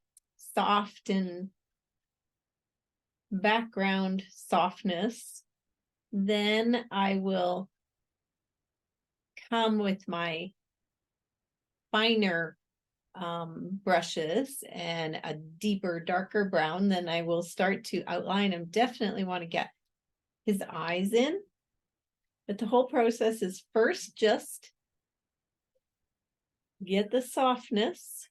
soft and background softness, then I will come with my finer brushes and a deeper, darker brown. Then I will start to outline and definitely want to get his eyes in. But the whole process is first just get the softness,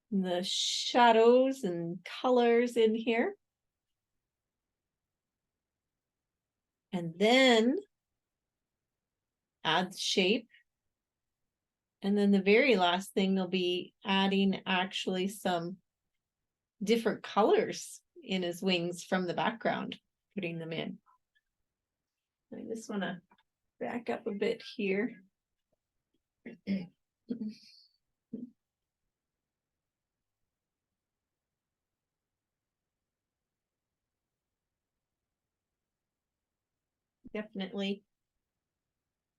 the shadows and colors in here. And then add shape. And then the very last thing they'll be adding actually some different colors in his wings from the background, putting them in. I just want to back up a bit here. Definitely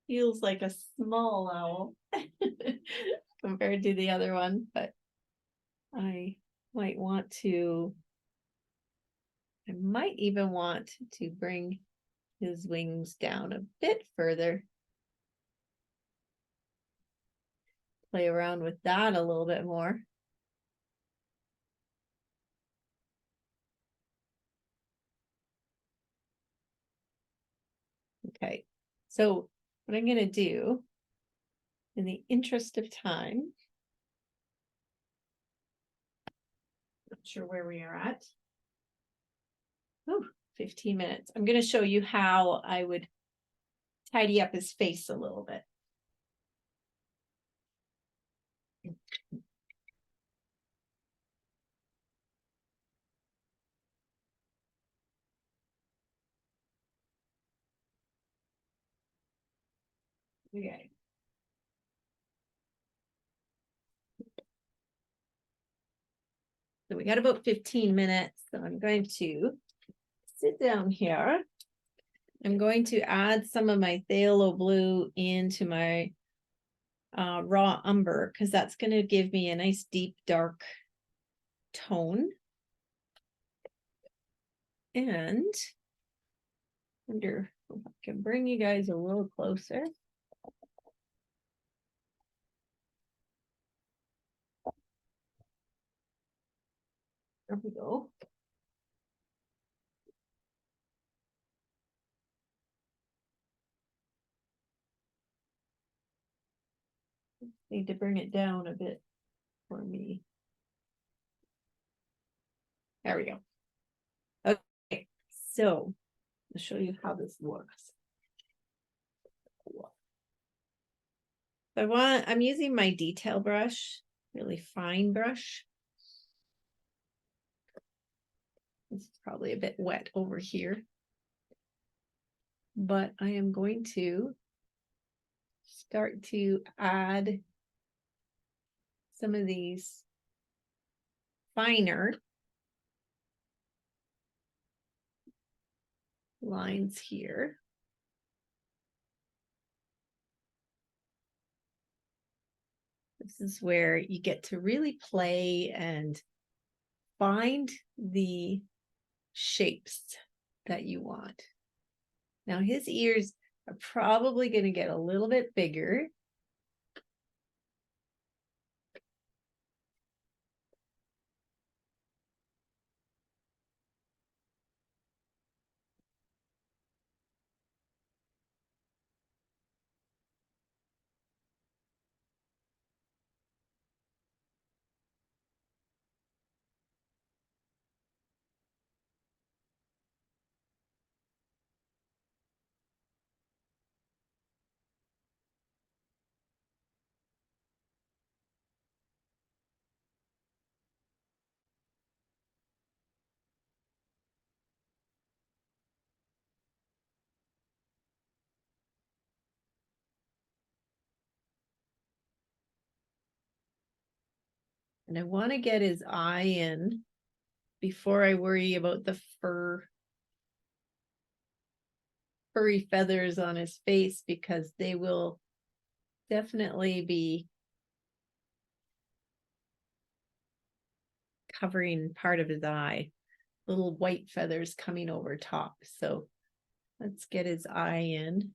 feels like a small owl compared to the other one, but I might even want to bring his wings down a bit further. Play around with that a little bit more. Okay, so what I'm going to do in the interest of time, not sure where we are at. Oh, 15 minutes. I'm going to show you how I would tidy up his face a little bit. Okay. So we got about 15 minutes. So I'm going to sit down here. I'm going to add some of my phthalo blue into my raw umber, because that's going to give me a nice deep dark tone. And I wonder if I can bring you guys a little closer. There we go. Need to bring it down a bit for me. There we go. Okay, so I'll show you how this works. I'm using my detail brush, really fine brush. It's probably a bit wet over here, but I am going to start to add some of these finer lines here. This is where you get to really play and find the shapes that you want. Now his ears are probably going to get a little bit bigger. And I want to get his eye in before I worry about the furry feathers on his face, because they will definitely be covering part of his eye, little white feathers coming over top. So let's get his eye in.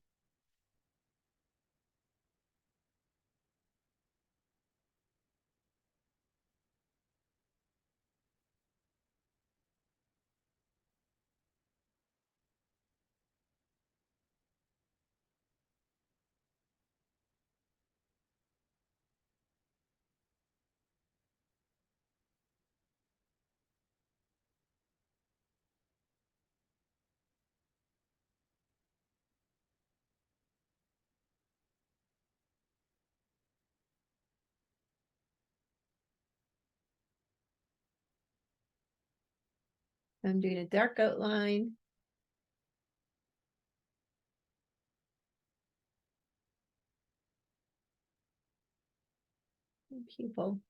I'm doing a dark outline. Pupil.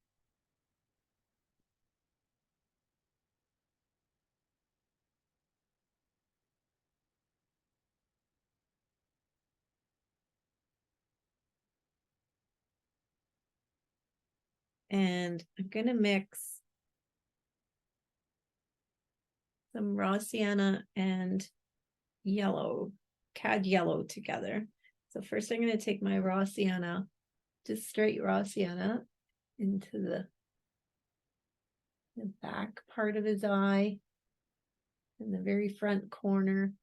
And I'm going to mix some raw sienna and yellow, cad yellow together. So first I'm going to take my raw sienna, just straight raw sienna, into the back part of his eye, in the very front corner.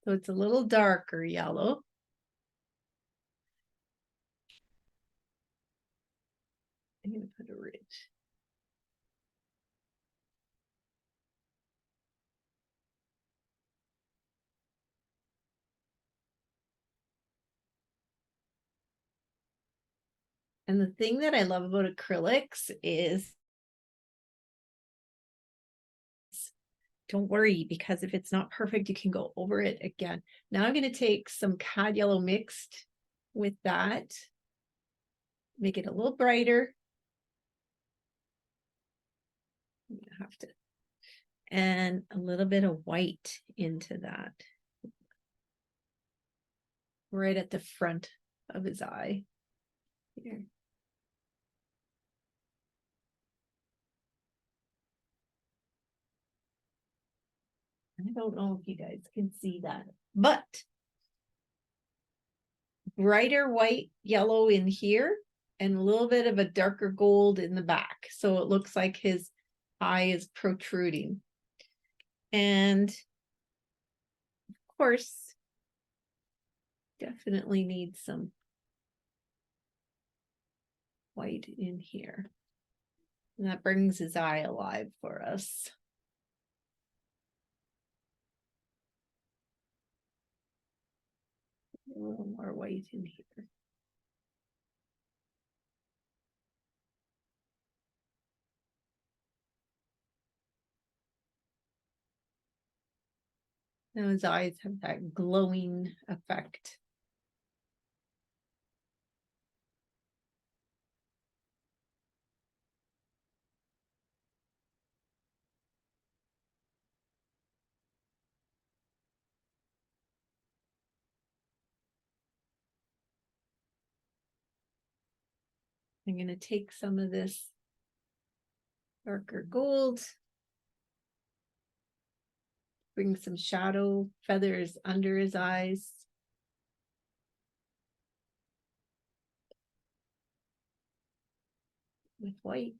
So it's a little darker yellow. I'm going to put a ridge. And the thing that I love about acrylics is, don't worry, because if it's not perfect, you can go over it again. Now I'm going to take some cad yellow mixed with that, make it a little brighter. I'm going to have to, and a little bit of white into that, right at the front of his eye here. I don't know if you guys can see that, but brighter white yellow in here and a little bit of a darker gold in the back. So it looks like his eye is protruding. And of course, definitely need some white in here. And that brings his eye alive for us. A little more white in here. Now his eyes have that glowing effect. I'm going to take some of this darker gold, bring some shadow feathers under his eyes. With white.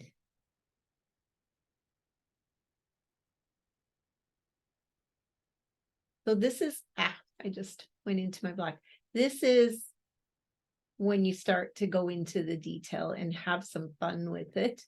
So this is, I just went into my black. This is when you start to go into the detail and have some fun with it.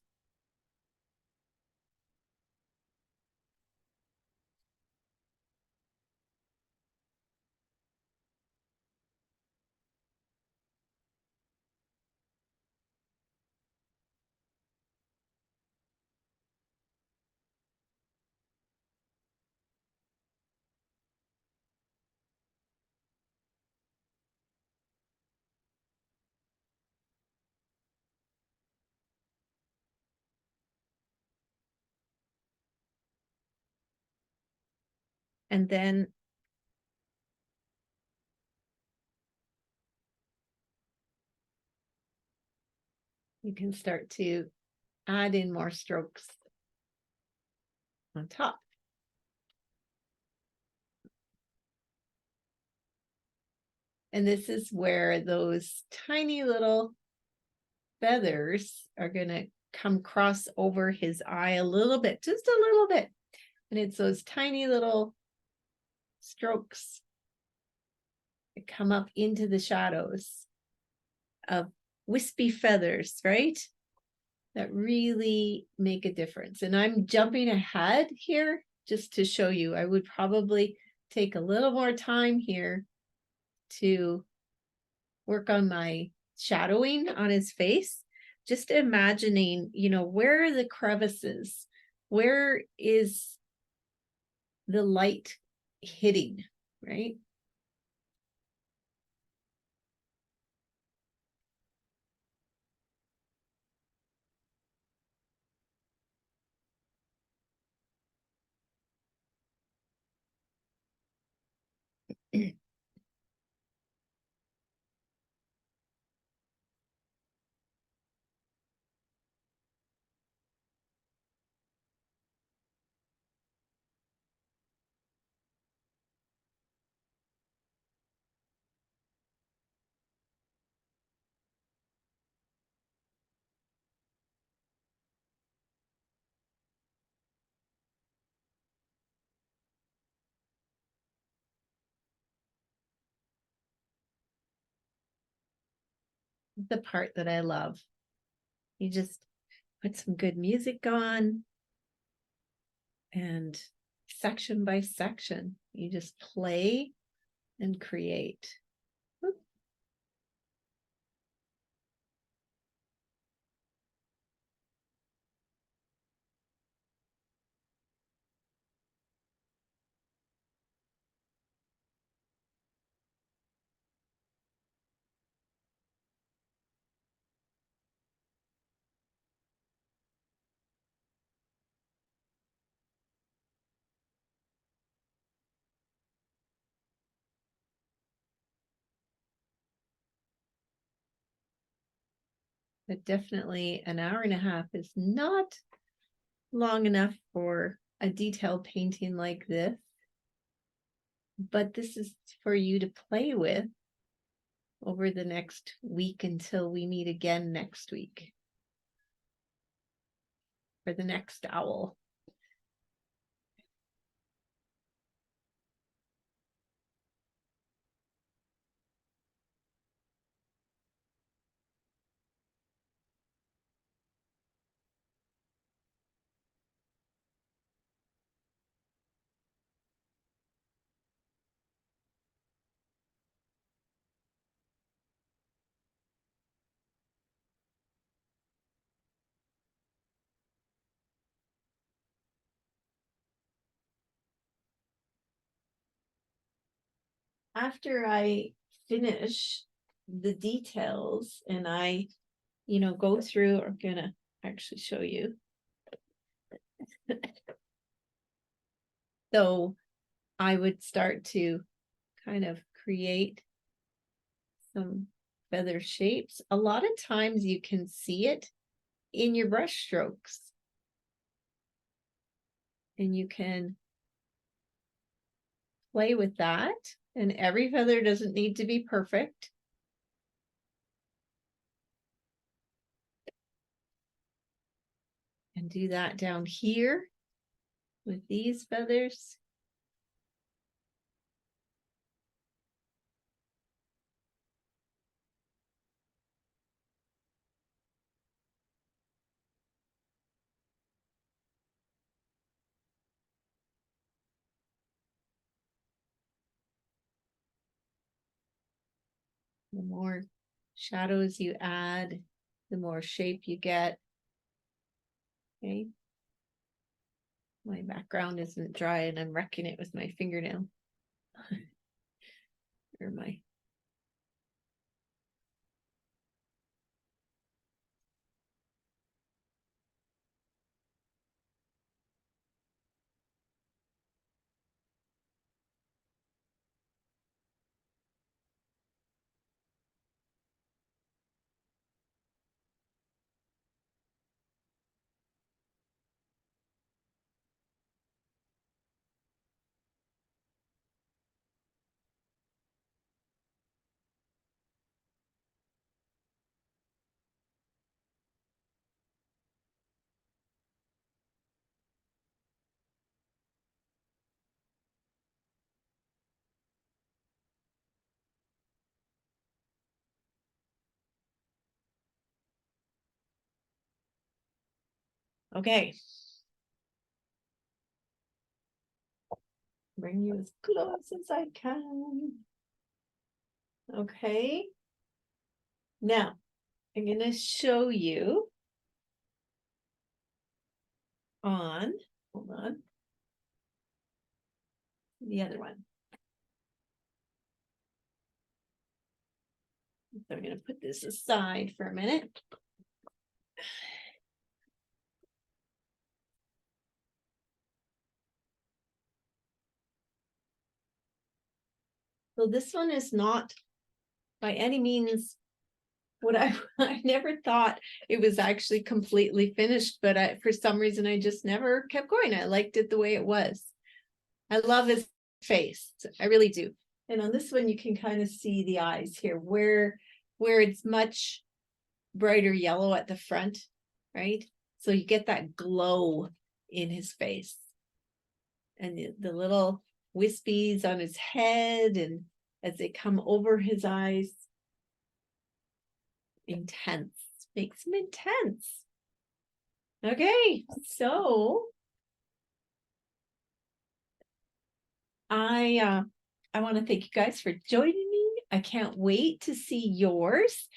And then you can start to add in more strokes on top. And this is where those tiny little feathers are going to come cross over his eye a little bit, just a little bit. And it's those tiny little strokes that come up into the shadows of wispy feathers, right? That really make a difference. And I'm jumping ahead here just to show you. I would probably take a little more time here to work on my shadowing on his face, just imagining, where are the crevices? Where is the light hitting, right? The part that I love. You just put some good music on, and section by section, you just play and create. But definitely an hour and a half is not long enough for a detailed painting like this. But this is for you to play with over the next week until we meet again next week for the next owl. After I finish the details and I, go through, I'm gonna actually show you. So I would start to kind of create some feather shapes. A lot of times you can see it in your brush strokes. And you can play with that. And every feather doesn't need to be perfect. And do that down here with these feathers. The more shadows you add, the more shape you get. Okay. My background isn't dry and I'm wrecking it with my fingernail. Or my Okay. Bring you as close as I can. Okay. Now, I'm going to show you hold on, the other one. So I'm going to put this aside for a minute. So this one is not by any means what I never thought it was actually completely finished, but for some reason I just never kept going. I liked it the way it was. I love his face. I really do. And on this one, you can kind of see the eyes here where it's much brighter yellow at the front, right? So you get that glow in his face. And the little wispies on his head, and as they come over his eyes, intense, makes him intense. Okay, so I want to thank you guys for joining me. I can't wait to see yours.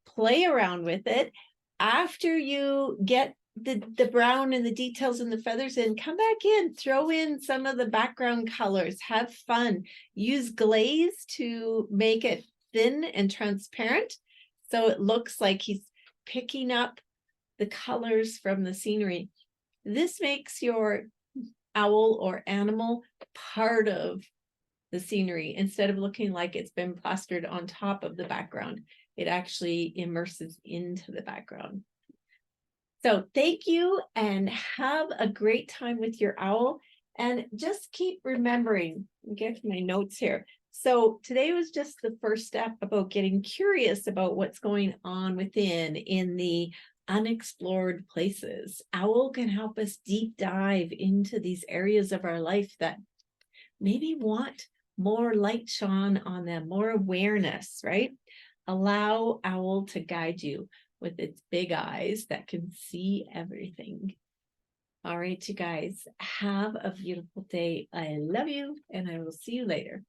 Play around with it. After you get the brown and the details and the feathers in, come back in, throw in some of the background colors, have fun. Use glaze to make it thin and transparent, so it looks like he's picking up the colors from the scenery. This makes your owl or animal part of the scenery instead of looking like it's been plastered on top of the background. It actually immerses into the background. So thank you and have a great time with your owl. And just keep remembering, get my notes here. So today was just the first step about getting curious about what's going on within in the unexplored places. Owl can help us deep dive into these areas of our life that maybe want more light shone on them, more awareness, right? Allow Owl to guide you with its big eyes that can see everything. All right, you guys, have a beautiful day. I love you, and I will see you later.